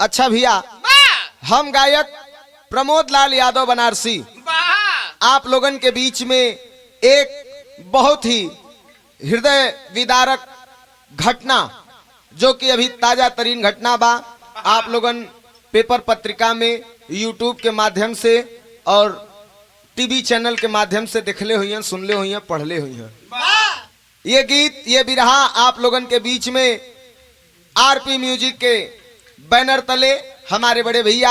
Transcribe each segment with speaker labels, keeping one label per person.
Speaker 1: अच्छा भैया, हम गायक प्रमोद लाल यादव बनारसी आप लोगन के बीच में एक बहुत ही हृदय विदारक घटना, जो कि अभी ताजा तरीन घटना बा, आप लोगन पेपर पत्रिका में यूट्यूब के माध्यम से और टीवी चैनल के माध्यम से देखले हुई हैं, सुनले हुई हैं, पढ़ले हुई हैं। ये गीत, ये बिरहा आप लोगन के बीच में आरपी म्यूजिक के बैनर तले हमारे बड़े भैया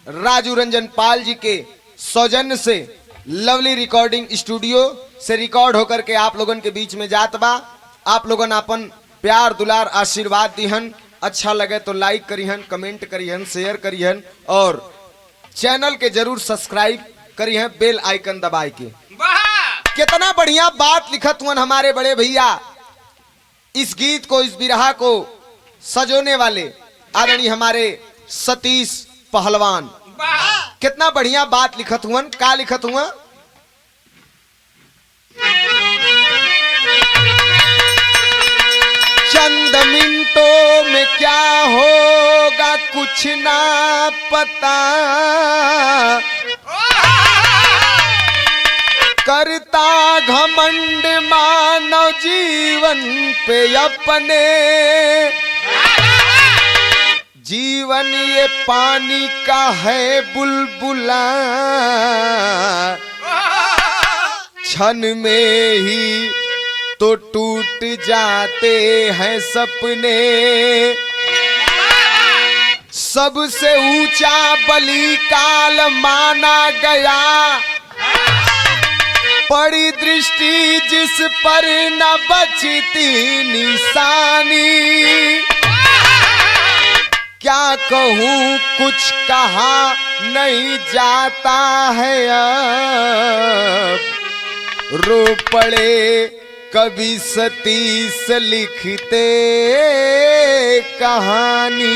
Speaker 1: राजू रंजन पाल जी के सौजन्य से लवली रिकॉर्डिंग स्टूडियो से रिकॉर्ड होकर के आप लोगन के बीच में जात बा। आप लोगन अपन प्यार दुलार आशीर्वाद दिहन, अच्छा लगे तो लाइक करिहन, कमेंट करिहन, शेयर करिहन और चैनल के जरूर सब्सक्राइब करिहन, बेल आइकन दबाए के। कितना बढ़िया बात लिखत हुआ हमारे बड़े भैया, इस गीत को, इस बिरहा को सजोने वाले आदरणीय हमारे सतीश पहलवान, कितना बढ़िया बात लिखत हुआ। का लिखत हुआ? चंद मिनटों में क्या होगा कुछ ना पता, करता घमंड मानव जीवन पे अपने, जीवन ये पानी का है बुलबुला, क्षण में ही तो टूट जाते हैं सपने, सबसे ऊंचा बलिकाल माना गया, पड़ी दृष्टि जिस पर न बचती निशानी, क्या कहूँ कुछ कहा नहीं जाता है अब, रो पड़े कभी सतीश लिखते कहानी।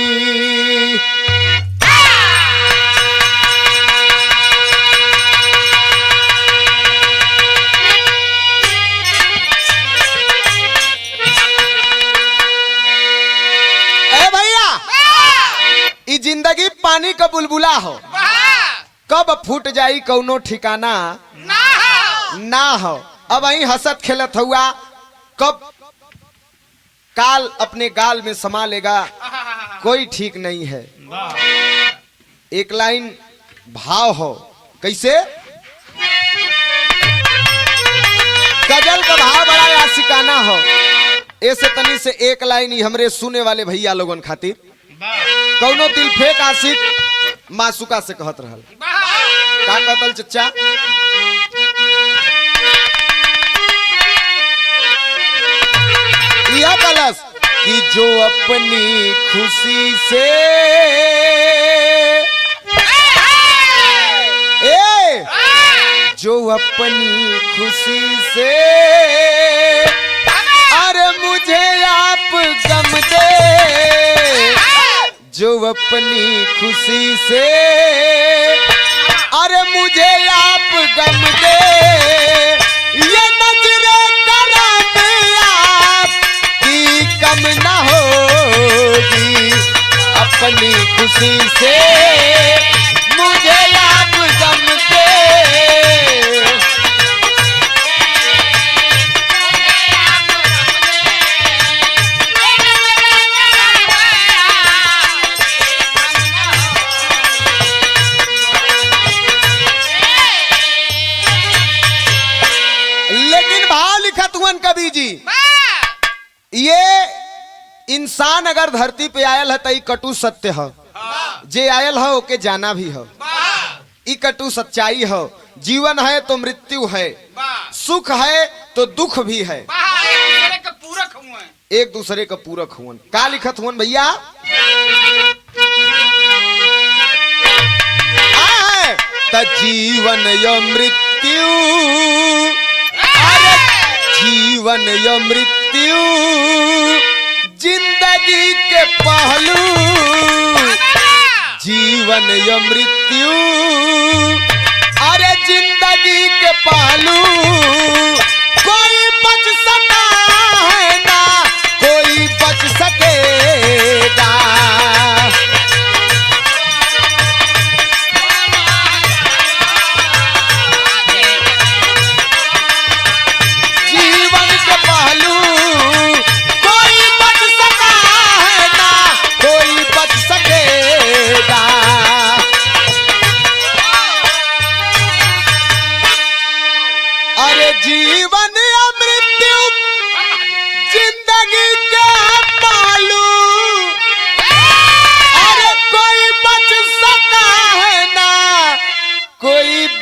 Speaker 1: जिंदगी पानी का बुलबुला हो, कब फूट जाई कौनो ठिकाना ना हो। अब वही हंसत खेलत हुआ, कब काल अपने गाल में समा लेगा कोई ठीक नहीं है। एक लाइन भाव हो, कैसे? गजल का भाव बड़ा आशिकाना हो, ऐसे तनी से एक लाइन ही हमरे सुने वाले भैया लोगन खातिर कौनो दिल फेंक आशिक मासूका से कहत रहल। का कहतल चच्चा? यह कलश कि जो अपनी खुशी से जो अपनी खुशी से अरे मुझे आप गम दे, जो अपनी खुशी से अरे मुझे आप गम दे, ये नजरे कराने आपकी कम न होगी, अपनी खुशी से मुझे आप गम दे। कवि जी, ये इंसान अगर धरती पे आयल है तो ई कटु सत्य है, जे आयल है ओके जाना भी है, ई कटु सच्चाई है। जीवन है तो मृत्यु है, सुख है तो दुख भी है, एक दूसरे का पूरक हुआ। का लिखत हुआ भैया? त जीवन या मृत्यु, जीवन या मृत्यु जिंदगी के पहलू, जीवन या मृत्यु अरे जिंदगी के पहलू, कोई बच सका है ना कोई बच सकेगा,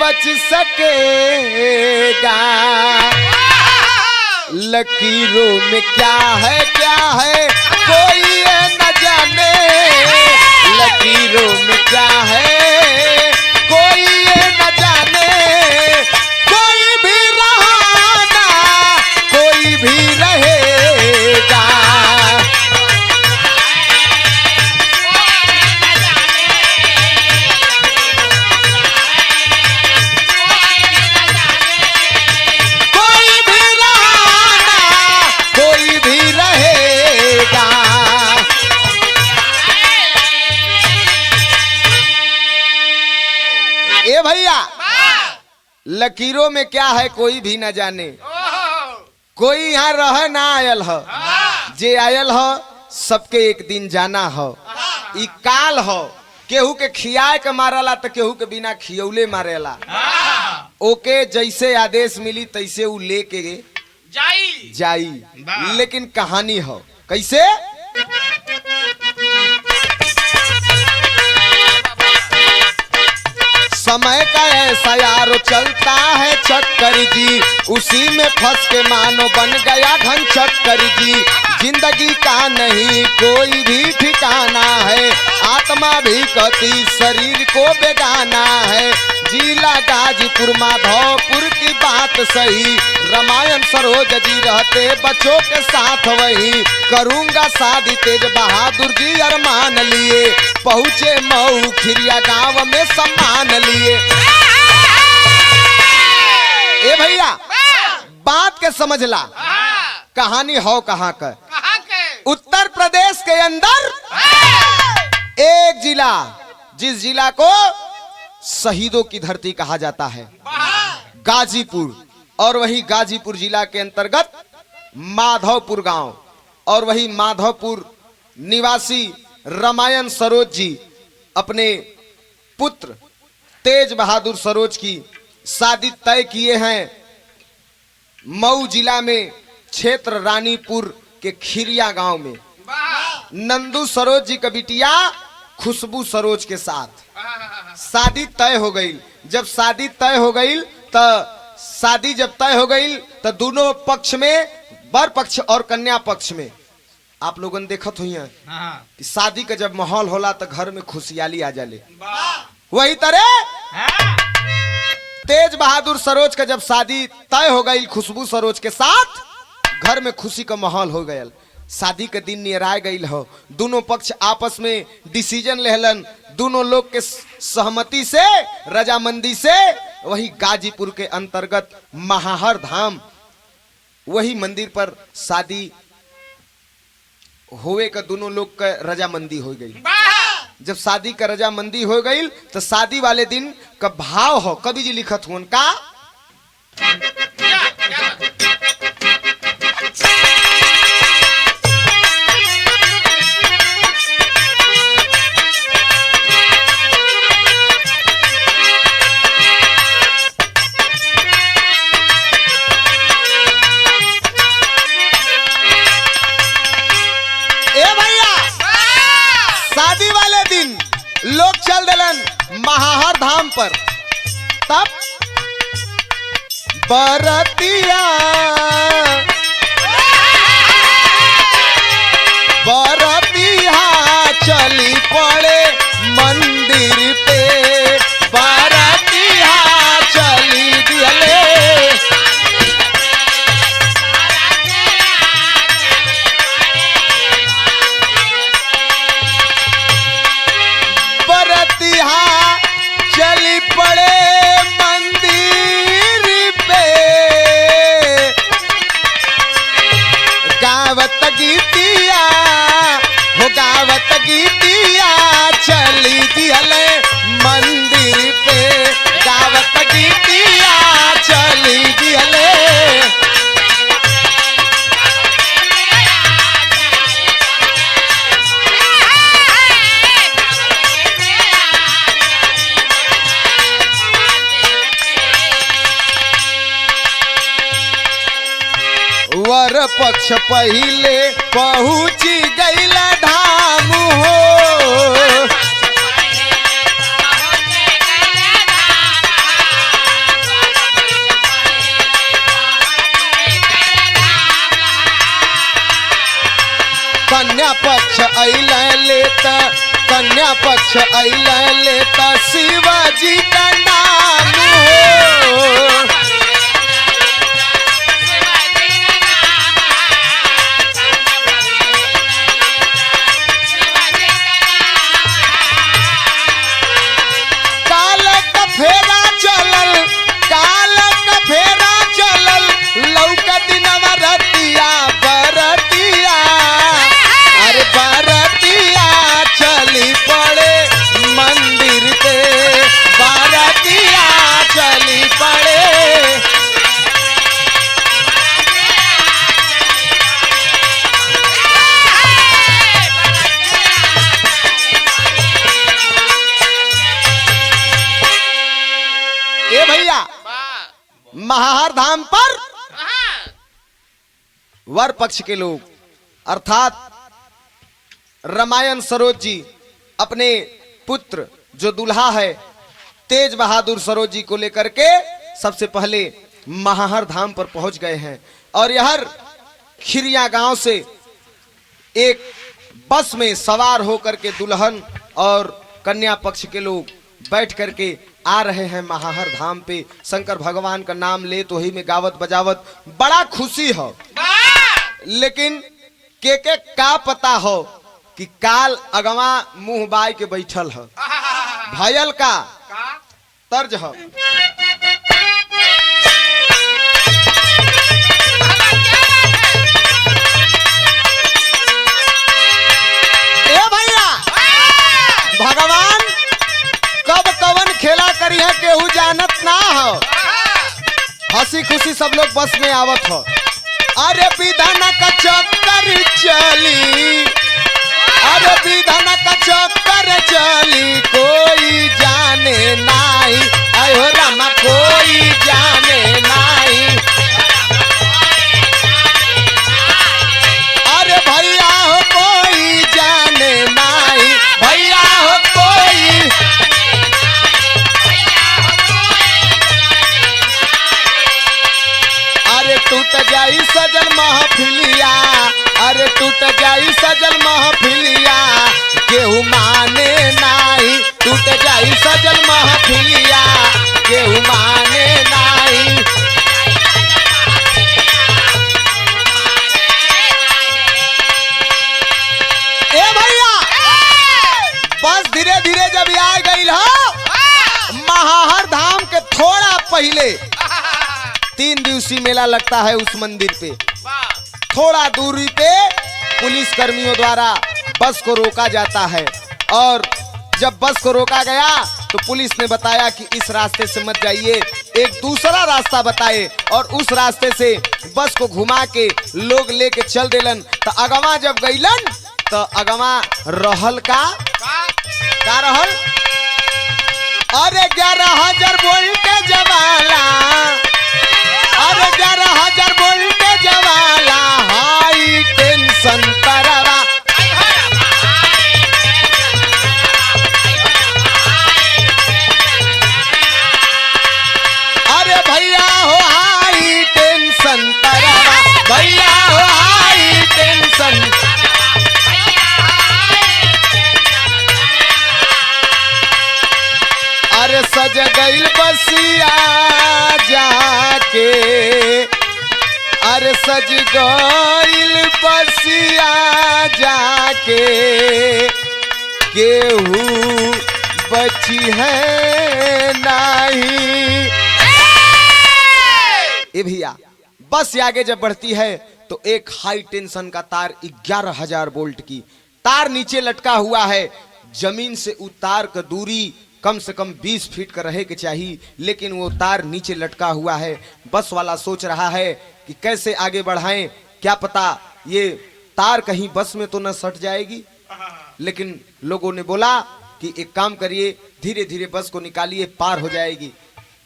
Speaker 1: बच सकेगा। लकीरों में क्या है कोई ये न जाने। लकीरों में क्या है कोई ये न जाने। कोई भी रहा ना कोई भी रहेगा। कोई भी रहा ना कोई भी रहेगा। ए भैया, लकीरों में क्या है कोई भी न जाने। कोई यहाँ रह ना आयल हो, जे आयल हो सबके एक दिन जाना हो। ई काल हो, केहू के खियाए के मारला तो केहू के बिना खियौले मारेला। ओके जैसे आदेश मिली तैसे उ लेके जाई। लेकिन कहानी हो कैसे। समय का ऐसा यारो चलता है चक्कर जी। उसी में फंस के मानो बन गया घन चक्कर जी। जिंदगी का नहीं कोई भी ठिकाना है। आत्मा भी कहती शरीर को बेगाना है। जिला गाजीपुर माधोपुर की बात सही। रामायण सरोज जी रहते बच्चों के साथ वही। करूंगा शादी तेज बहादुर जी अरमान लिए। पहुँचे मऊ खिरिया गांव में सम्मान लिए। ए भैया बात के समझ ला। कहानी हो कहाँ का। उत्तर प्रदेश के अंदर एक जिला, जिस जिला को शहीदों की धरती कहा जाता है, गाजीपुर। और वही गाजीपुर जिला के अंतर्गत माधवपुर गांव। और वही माधवपुर निवासी रामायण सरोज जी अपने पुत्र तेज बहादुर सरोज की शादी तय किए हैं मऊ जिला में क्षेत्र रानीपुर के खिरिया गांव में नंदू सरोज जी का बिटिया खुशबू सरोज के साथ शादी तय हो गई। जब शादी तय हो गई जब तय हो गई तो दोनों पक्ष में, वर पक्ष और कन्या पक्ष में, आप लोगों ने देखत हुई कि शादी का जब माहौल होला तो घर में खुशहाली आ जाले। वही तरह तेज बहादुर सरोज का जब शादी तय हो गई खुशबू सरोज के साथ, घर में खुशी का माहौल हो गया। शादी के दिन नियराय गई हो। दोनों पक्ष आपस में डिसीजन लेहलन। दोनों लोग के सहमति से, रजामंदी से वही गाजीपुर के अंतर्गत महाहर धाम, वही मंदिर पर शादी होवे का दोनों लोग का रजामंदी हो गई। जब शादी का रजामंदी हो गई तो शादी वाले दिन का भाव हो, कवि जी लिखत हुन का। शादी वाले दिन लोग चल दिलन महाहर धाम पर। तब बरतिया चली पड़े मंदिर पे। बरतिया चली दिले चली पड़े मंदिर पे। गावत गीतिया हो गावत गीतिया चली दिले मंदिर पे। गावत गीतिया चली दिले वर पक्ष पहिले पहुंची गईला धाम हो। अइल लेता, कन्या पक्ष अइल लेता शिवाजी का नाम हो। काल का फेरा चलल, काल का फेरा चलल, लौका दिनवा रतिया बरतिया, अरे बरतिया चली पड़े मंदिर पे, बरतिया चली पड़े। ए भैया, महाहर धाम पर वर पक्ष के लोग अर्थात रामायण सरोज जी अपने पुत्र जो दुल्हा है तेज बहादुर सरोज जी को लेकर के सबसे पहले महाहर धाम पर पहुंच गए हैं। और यह खिरिया गांव से एक बस में सवार होकर के दुल्हन और कन्या पक्ष के लोग बैठ करके आ रहे हैं महाहर धाम पे। शंकर भगवान का नाम ले तो ही में गावत बजावत बड़ा खुशी हो, लेकिन के का पता हो कि काल अगवा मुंह बाय के बैठल है, भयल का तर्ज हो। ए भैया, भगवान कब कवन खेला करी है केहू जानत ना हो। हंसी खुशी सब लोग बस में आवत हो। अरे विधान का चक्कर चली, अरे विधान का चक्कर चली, कोई जाने नहीं, आयो रामा कोई जाने नहीं। अरे भैया हो कोई जाने नहीं, भैया हो कोई। अरे टूट जाई सजल महफिलिया, अरे टूट जाई सजल महफिलिया, केहू माने नाही, टूट जाई सजल महफिलिया, केहू माने नाही। ए भैया, बस धीरे धीरे जब आ गई हो महाहर धाम के थोड़ा पहले 3 दिवसीय मेला लगता है उस मंदिर पे। थोड़ा दूरी पे पुलिस कर्मियों द्वारा बस को रोका जाता है, और जब बस को रोका गया तो पुलिस ने बताया कि इस रास्ते से मत जाइए, एक दूसरा रास्ता बताए, और उस रास्ते से बस को घुमा के लोग लेके चल देलन। तो अगवा जब गईलन तो अगवा रहल का रहल, अरे 11,000 वोल्टेज वाला, अरे 11,000 वोल्टेज वाला हाई टेंशन तरवा। अरे भैया हो हाई टेंशन तरवा, भैया हो हाई टेंशन। अरे सज गईल बसिया जाके, अरे सज गईल बसिया जाके, केहू बची है नहीं। ए भैया, बस आगे जब बढ़ती है तो एक हाई टेंशन का तार 11,000 वोल्ट की तार नीचे लटका हुआ है। जमीन से उतार का दूरी कम से कम 20 फीट का रहे के चाहिए, लेकिन वो तार नीचे लटका हुआ है। बस वाला सोच रहा है कि कैसे आगे बढ़ाएं, क्या पता ये तार कहीं बस में तो न सट जाएगी। लेकिन लोगों ने बोला कि एक काम करिए, धीरे धीरे बस को निकालिए, पार हो जाएगी।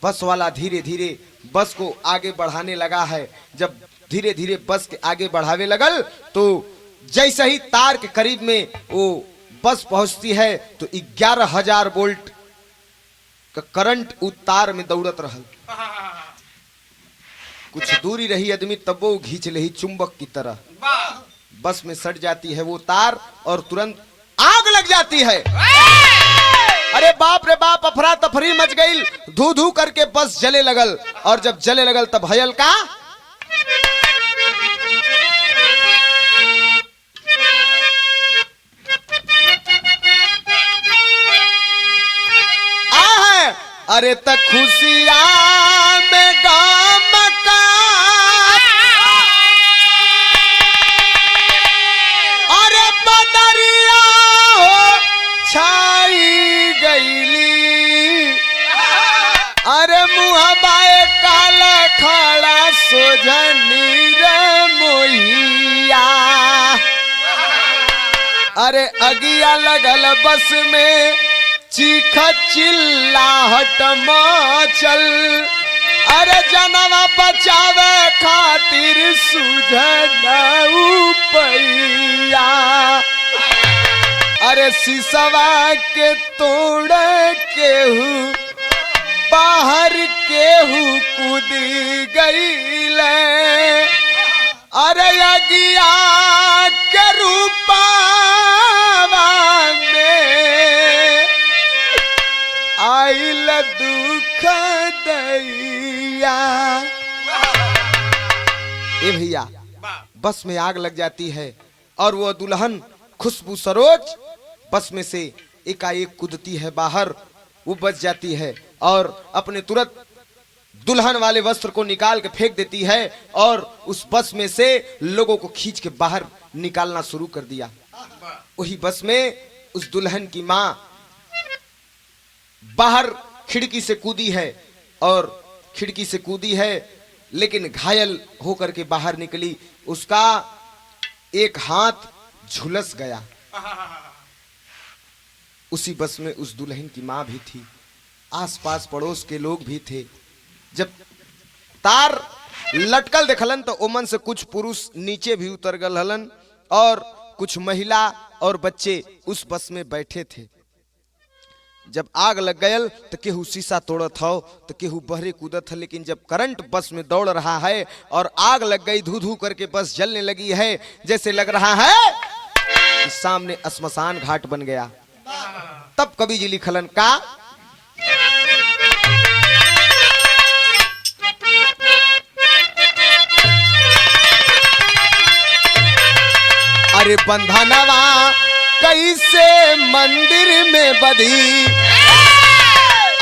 Speaker 1: बस वाला धीरे धीरे बस को आगे बढ़ाने लगा है। जब धीरे धीरे बस के आगे बढ़ावे लगल तो जैसे ही तार के करीब में वो बस पहुंचती है तो 11,000 वोल्ट का करंट उस तार में दौड़त रहल। कुछ दूरी रही आदमी तब वो घींच ले चुंबक की तरह, बस में सट जाती है वो तार और तुरंत आग लग जाती है। अरे बाप रे बाप, अफरा तफरी मच गई, धू धू करके बस जले लगल। और जब जले लगल तब भयल का अरे तक खुशिया में गाम का अरे बदरिया हो छाई गईली। अरे मुहबाए काला खड़ा सोझनी रे मोहिया। अरे अगिया लगल बस में चीख चिल्लाहट मचल। अरे जनवा बचावे खातिर सुझन उपैया। अरे सिसवा के तोड़ केहू बाहर केहू कूद गईले। अरे अगिया के रूपा में आइल दुख दैया। ए भैया, बस में आग लग जाती है और वो दुल्हन खुशबू सरोज बस में से एकाएक कूदती है बाहर। वो बच जाती है और अपने तुरंत दुल्हन वाले वस्त्र को निकाल के फेंक देती है और उस बस में से लोगों को खींच के बाहर निकालना शुरू कर दिया। वही बस में उस दुल्हन की माँ बाहर खिड़की से कूदी है और खिड़की से कूदी है लेकिन घायल होकर के बाहर निकली। उसका एक हाथ झुलस गया। उसी बस में उस दुल्हन की माँ भी थी, आसपास पड़ोस के लोग भी थे। जब तार लटकल देखलन तो ओमन से कुछ पुरुष नीचे भी उतर गल हलन और कुछ महिला और बच्चे उस बस में बैठे थे। जब आग लग गयल तो केहू शीशा तोड़त हो तो केहू बहरे कूदत है। लेकिन जब करंट बस में दौड़ रहा है और आग लग गई, धू धू करके बस जलने लगी है, जैसे लग रहा है कि सामने श्मशान घाट बन गया। तब कवि जी लिखलन का अरे बंधनवा कैसे मंदिर में बधी।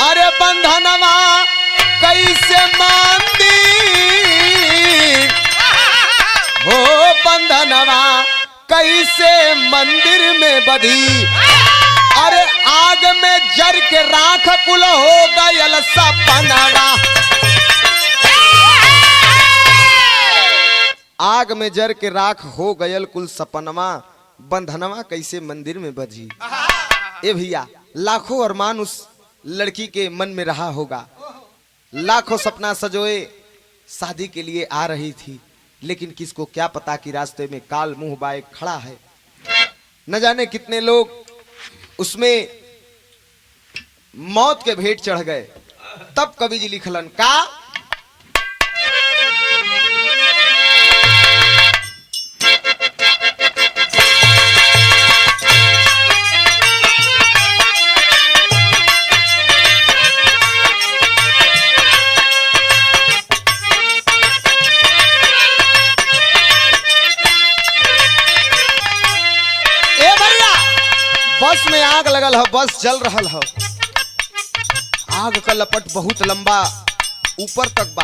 Speaker 1: अरे बंधनवा कैसे मंदिर हो, बंधनवा कैसे मंदिर में बधी। अरे आग में जर के राख कुल हो गयल सपनवा। आग में जर के राख हो गयल कुल सपनवा, बंधनवा कैसे मंदिर में बजी। ए भैया, लाखों अरमान उस लड़की के मन में रहा होगा, लाखों सपना सजोए शादी के लिए आ रही थी, लेकिन किसको क्या पता कि रास्ते में काल मुंह बाए खड़ा है। न जाने कितने लोग उसमें मौत के भेंट चढ़ गए। तब कवि जी लिखलन का बस में आग लगल है, बस जल रहल है। आग का लपट बहुत लंबा ऊपर तक बा,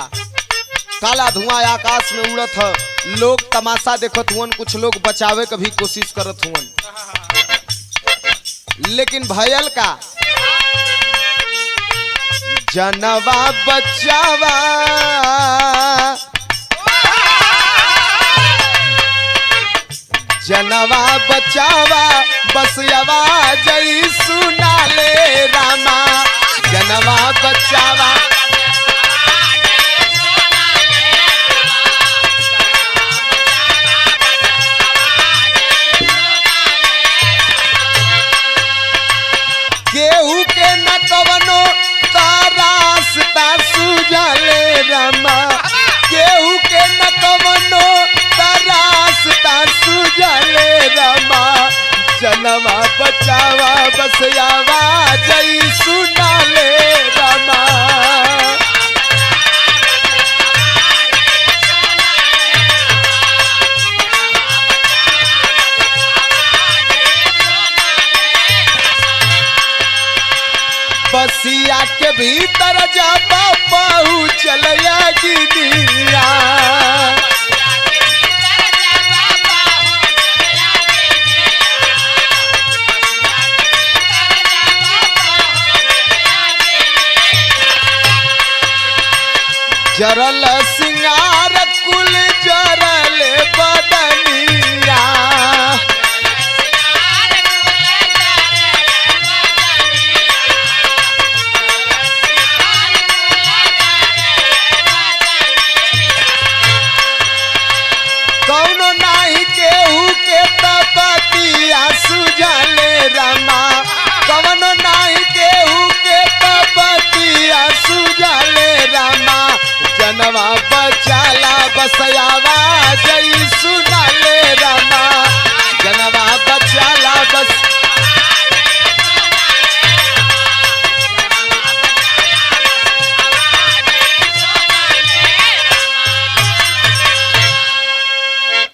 Speaker 1: काला धुआं आकाश में उड़त है। लोग तमाशा देखत हुवन, कुछ लोग बचावे की भी कोशिश करत हुवन, लेकिन भयल का जनवा बचावा जनवा बचावा बस आवाज सुना ले रामा। जनवा बचावा केहू के न कवनो रास्ता सुझले रामा। केहू के न कवनो रास्ता सुझ सुझले रमा जनवा बचावा बसयावा जई सुनाले रमा बसिया के भीतर जाबा पहुँचल गिनिया जरल सिंगार कुल जरल बदनिया कौनो नाही केहू के तपतिया सुझले रमा कौनो नाही केहू के तपतिया सुझले रमा जनवा बचाला बसयावा जई सुनाले रमा जनवा बचाला बस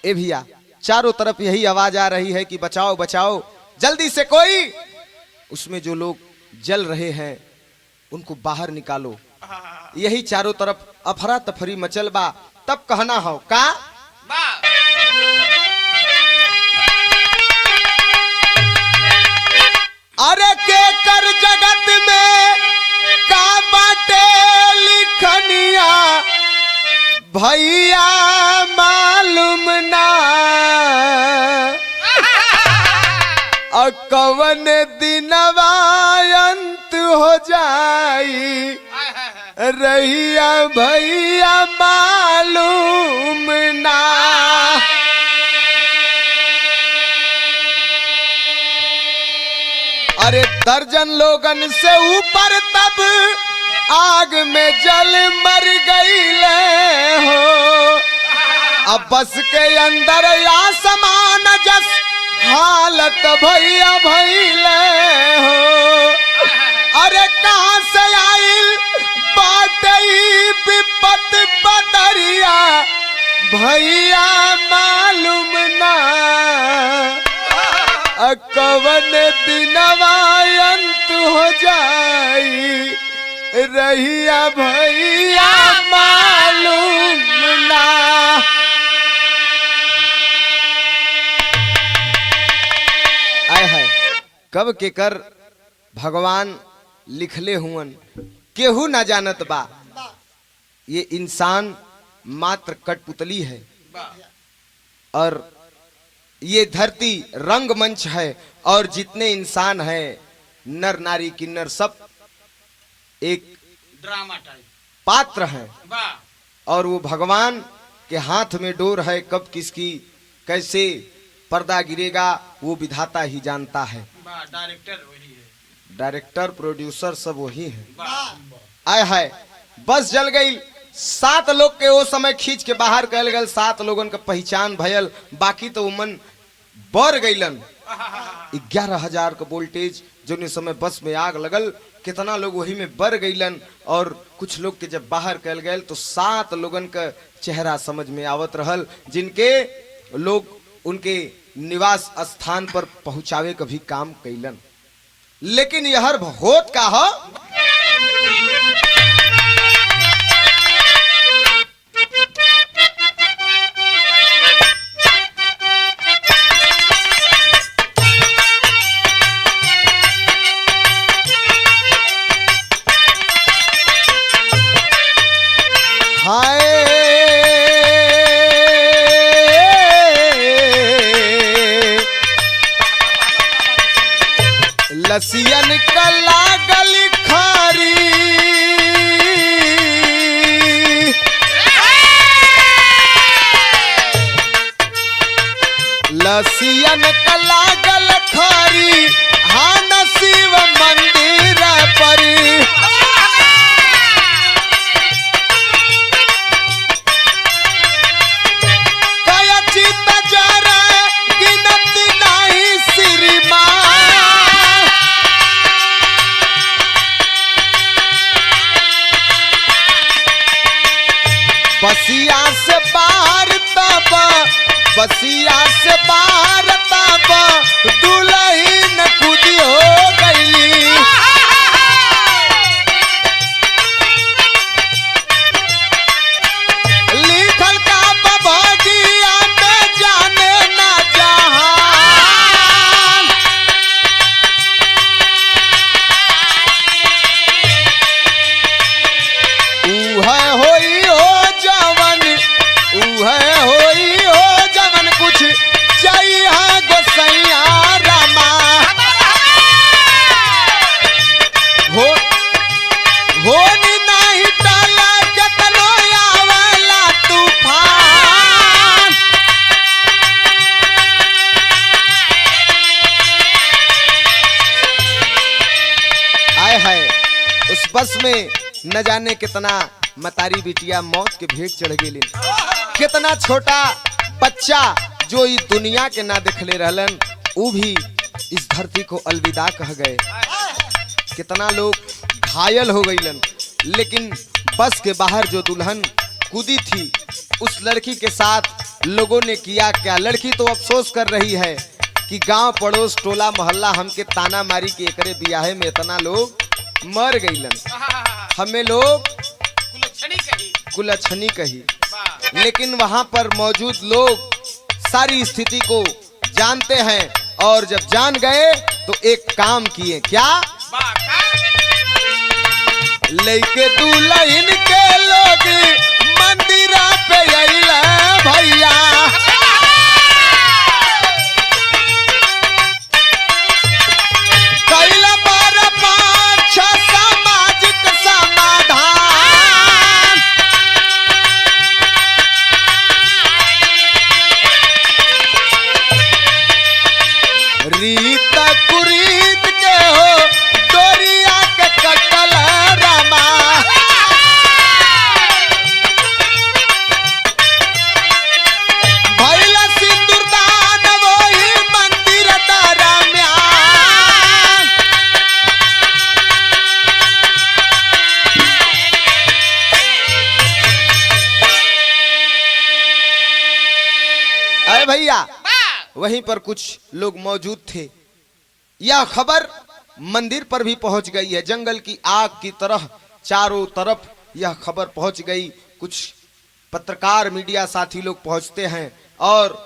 Speaker 1: ए भैया चारों तरफ यही आवाज आ रही है कि बचाओ बचाओ जल्दी से कोई उसमें जो लोग जल रहे हैं उनको बाहर निकालो। यही चारों तरफ अफरा तफरी मचल बा। तब कहना हो का अरे के कर जगत में का बाटे लिखनिया भैया मालूम ना कवन दिनवा अंत हो जाई रहिया भैया मालूम ना। अरे दर्जन लोगन से ऊपर तब आग में जल मर गईले हो अब बस के अंदर आसमान जस हालत भैया भैले हो। अरे कहाँ से आइल बाटे विपत बदरिया भैया मालूम ना कवन दिनवा अंत हो जाई रहिया भैया मालूम ना। आय है कब के कर भगवान लिखले हुवन केहू ना जानत बा। ये इंसान मात्र कठपुतली है और ये धरती रंगमंच है और जितने इंसान हैं नर नारी किन्नर सब एक ड्रामा टाइप पात्र हैं और वो भगवान के हाथ में डोर है। कब किसकी कैसे पर्दा गिरेगा वो विधाता ही जानता है।
Speaker 2: डायरेक्टर वही है,
Speaker 1: डायरेक्टर प्रोड्यूसर सब वही है। आय है बस जल गई 7 लोग के वो समय खींच के बाहर कल गए। 7 लोगन का पहचान भयल बाकी तो मन बर गईलन। 11,000 का वोल्टेज जो ने समय बस में आग लगल कितना लोग वही में बर गईलन और कुछ लोग के जब बाहर कल गए तो 7 लोगन का चेहरा समझ में आवत रहल जिनके लोग उनके निवास स्थान पर पहुंचावे का भी काम कैलन। लेकिन यह होत का हो लसियन का लागल खारी लसियन का लागल खारी हाँ शिव मंदिर पर कया चित जरा बसिया से बाहर तब, बसिया से बाहर तब दुल्हन खुदी हो गईली। लिखल का बभगिया में जाने ना जहान। उहे होई हो जवन, उहे होई हो जवन कुछ चाहिए गोसैया रामा। हो होनी नहीं टला केतनो आवेला तूफान। आए है उस बस में न जाने कितना मतारी बिटिया मौत के भेंट चढ़ गई। कितना छोटा बच्चा जो इस दुनिया के ना देखले रहलन वो भी इस धरती को अलविदा कह गए। कितना लोग घायल हो गईलन। लेकिन बस के बाहर जो दुल्हन कूदी थी उस लड़की के साथ लोगों ने किया क्या। लड़की तो अफसोस कर रही है कि गांव पड़ोस टोला मोहल्ला हमके ताना मारी के एकरे बियाहे में इतना लोग मर गईलन, हमें लोग कुलच्छनी कही। लेकिन वहां पर मौजूद लोग सारी स्थिति को जानते हैं और जब जान गए तो एक काम किए। क्या? लेके दुल्हन के लोग मंदिरा पे अइला भैया। कैला बार पाँच सामाजिक समाधान। रीत कुरीत के हो डोरिया के कटल रामा। भइला सिंदूरदान वही मंदिर दरम्यान। अरे भैया वहीं पर कुछ लोग मौजूद थे। यह खबर मंदिर पर भी पहुंच गई है। जंगल की आग की तरह चारों तरफ यह खबर पहुंच गई। कुछ पत्रकार मीडिया साथी लोग पहुंचते हैं और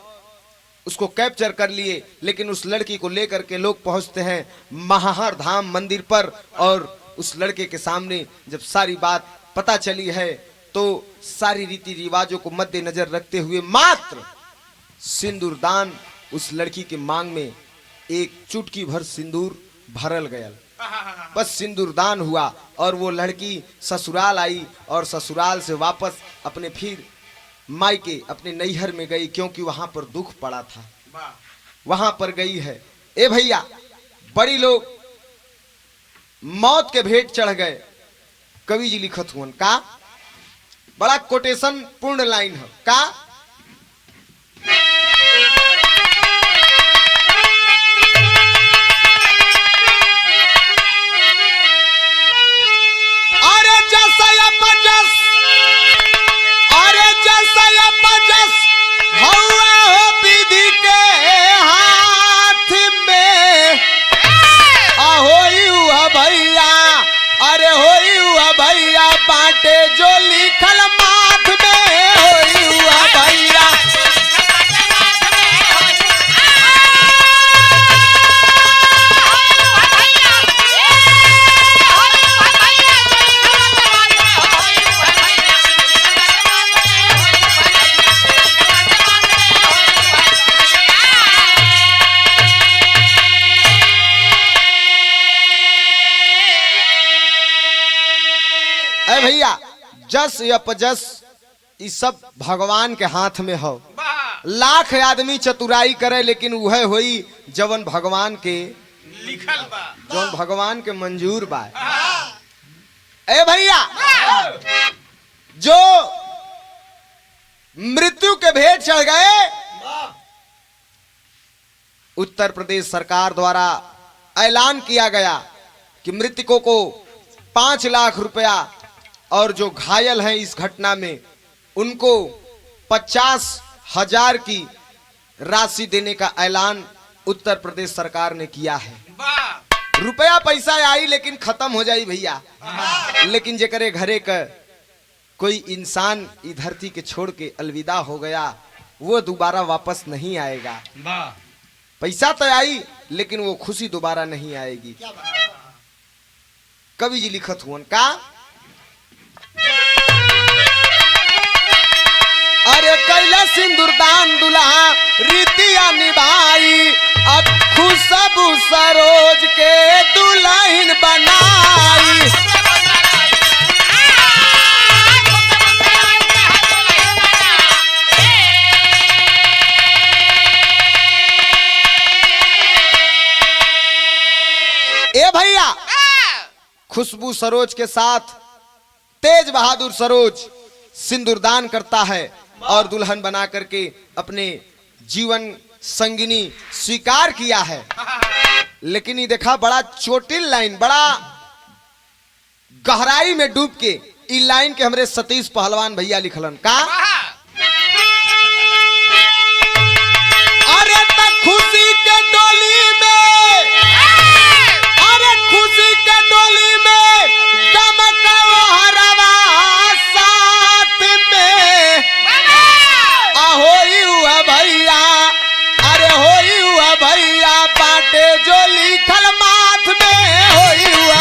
Speaker 1: उसको कैप्चर कर लिए। लेकिन उस लड़की को लेकर के लोग पहुंचते हैं महाहर धाम मंदिर पर और उस लड़के के सामने जब सारी बात पता चली है तो सारी रीति रिवाजों को मद्देनजर रखते हुए मात्र सिंदूरदान उस लड़की के मांग में एक चुटकी भर सिंदूर भरल गया। बस सिंदूरदान हुआ और वो लड़की ससुराल आई और ससुराल से वापस अपने फिर मायके अपने नैहर में गई क्योंकि वहां पर दुख पड़ा था। वहां पर गई है। ए भैया बड़ी लोग मौत के भेंट चढ़ गए। कवि जी लिखत हुआ का बड़ा कोटेशन पूर्ण लाइन है का। बाटे जो लिखल माथ में होई हुआ भैया। भैया जस अपजस ये सब भगवान के हाथ में हो। लाख आदमी चतुराई करे लेकिन वह होई जवन भगवान के लिखल बा, जवन भगवान के मंजूर बा। ए भैया जो मृत्यु के भेंट चढ़ गए, उत्तर प्रदेश सरकार द्वारा ऐलान किया गया कि मृतकों को 5 लाख रुपया और जो घायल हैं इस घटना में उनको 50,000 की राशि देने का ऐलान उत्तर प्रदेश सरकार ने किया है। रुपया पैसा आई लेकिन खत्म हो जाई भैया, लेकिन जेकरे घरे का कोई इंसान इस धरती के छोड़ के अलविदा हो गया वो दोबारा वापस नहीं आएगा। पैसा तो आई लेकिन वो खुशी दोबारा नहीं आएगी। कवि जी लिखत हुआ का, अरे कैला सिंदूरदान दुल्हा रीतिया निभाई, खुशबू सरोज के दुल्हन बनाई। ए भैया, खुशबू सरोज के साथ तेज बहादुर सरोज सिंदूरदान करता है और दुल्हन बना करके अपने जीवन संगिनी स्वीकार किया है। लेकिन ये देखा बड़ा चोटिल लाइन, बड़ा गहराई में डूब के इस लाइन के हमरे सतीश पहलवान भैया लिखलन का, अरे तक खुशी के डोली में, अरे खुशी के डोली में गमका हरवा साथ में होई हुआ भैया, अरे होई हुआ भैया बाटे जो लिखल माथ में होई हुआ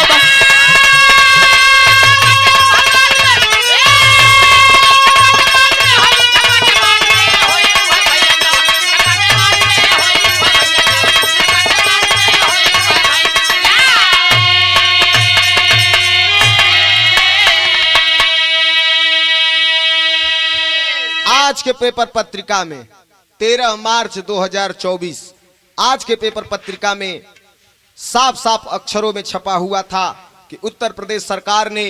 Speaker 1: आज के पेपर पत्रिका में 13 मार्च 2024 आज के पेपर पत्रिका में साफ साफ अक्षरों में छपा हुआ था कि उत्तर प्रदेश सरकार ने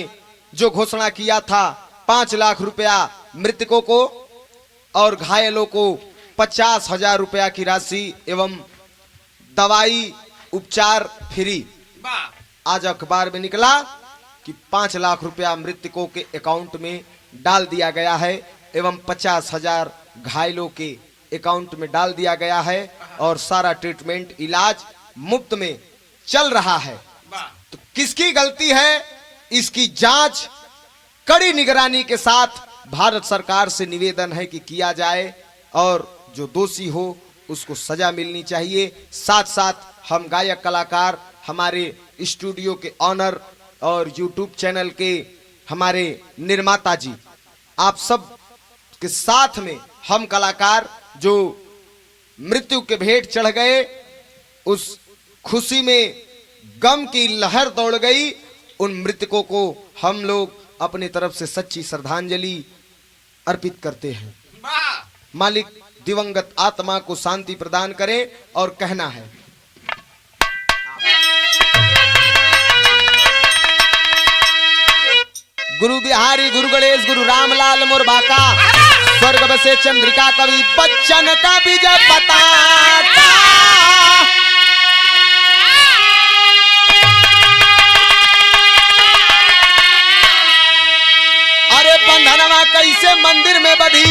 Speaker 1: जो घोषणा किया था 5 लाख रुपया मृतकों को और घायलों को 50,000 रुपया की राशि एवं दवाई उपचार फ्री। आज अखबार में निकला कि 5 लाख रुपया मृतकों के अकाउंट में डाल दिया गया है एवं 50,000 घायलों के अकाउंट में डाल दिया गया है और सारा ट्रीटमेंट इलाज मुफ्त में चल रहा है। तो किसकी गलती है, इसकी जांच कड़ी निगरानी के साथ भारत सरकार से निवेदन है कि किया जाए और जो दोषी हो उसको सजा मिलनी चाहिए। साथ साथ हम गायक कलाकार, हमारे स्टूडियो के ऑनर और यूट्यूब चैनल के हमारे निर्माता जी, आप सब के साथ में हम कलाकार जो मृत्यु के भेंट चढ़ गए, उस खुशी में गम की लहर दौड़ गई, उन मृतकों को हम लोग अपनी तरफ से सच्ची श्रद्धांजलि अर्पित करते हैं। मालिक दिवंगत आत्मा को शांति प्रदान करे। और कहना है, गुरु बिहारी, गुरु गणेश, गुरु रामलाल मुरबाका, स्वर्ग बसे चंद्रिका कवि बच्चन का विजय पताका। अरे बंधनवा कैसे मंदिर में बधी,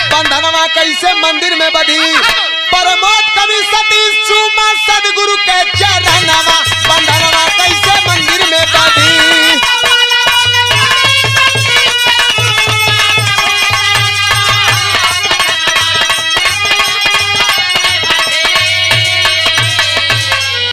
Speaker 1: बंधनवा कैसे मंदिर में बधी, प्रमोद कवि सतीश चूमा सदगुरु के चरण।